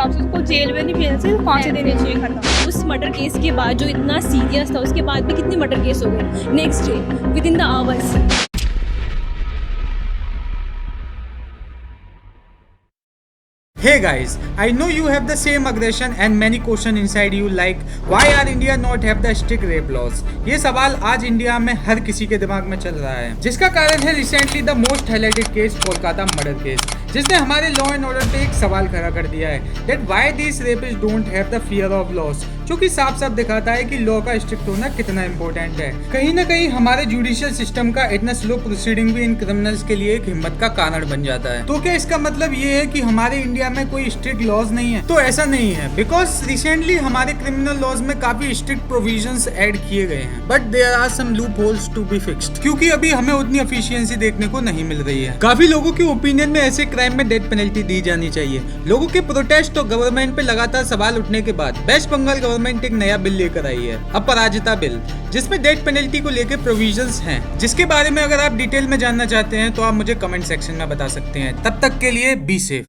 हिसाब से उसको जेल में नहीं भेजना चाहिए, फांसी देनी चाहिए, खत्म। उस मर्डर केस के बाद जो इतना सीरियस था, उसके बाद भी कितने मर्डर केस हो गए next day with in the hours. Hey guys, I know you have the same aggression and many questions inside you like why are India not have the strict rape laws? ये सवाल आज India में हर किसी के दिमाग में चल रहा है, जिसका कारण है recently the most highlighted case Kolkata murder case, जिसने हमारे लॉ एंड ऑर्डर पे एक सवाल खड़ा कर दिया है that why these rapists don't have the fear of laws, जो कि साफ साफ दिखाता है कि लॉ का स्ट्रिक्ट होना कितना इंपॉर्टेंट है। कहीं ना कहीं हमारे जुडिशियल सिस्टम का इतना स्लो प्रोसीडिंग भी इन क्रिमिनल्स के लिए एक हिम्मत का कारण बन जाता है। तो क्या इसका मतलब ये है कि हमारे इंडिया में कोई स्ट्रिक्ट लॉज नहीं है? तो ऐसा नहीं है, बिकॉज रिसेंटली हमारे क्रिमिनल लॉज में काफी स्ट्रिक्ट प्रोविजंस ऐड किए गए हैं, but there are some loopholes to be fixed, क्योंकि अभी हमें उतनी एफिशिएंसी देखने को नहीं मिल रही है। काफी लोगों के ओपिनियन में ऐसे क्राइम में डेथ पेनल्टी दी जानी चाहिए। लोगों के प्रोटेस्ट और गवर्नमेंट पे लगातार सवाल उठने के बाद वेस्ट बंगाल गवर्नमेंट एक नया बिल लेकर आई है, अपराजिता बिल, जिसमें डेथ पेनल्टी को लेकर प्रोविजंस हैं, जिसके बारे में अगर आप डिटेल में जानना चाहते हैं तो आप मुझे कमेंट सेक्शन में बता सकते हैं। तब तक के लिए बी सेफ।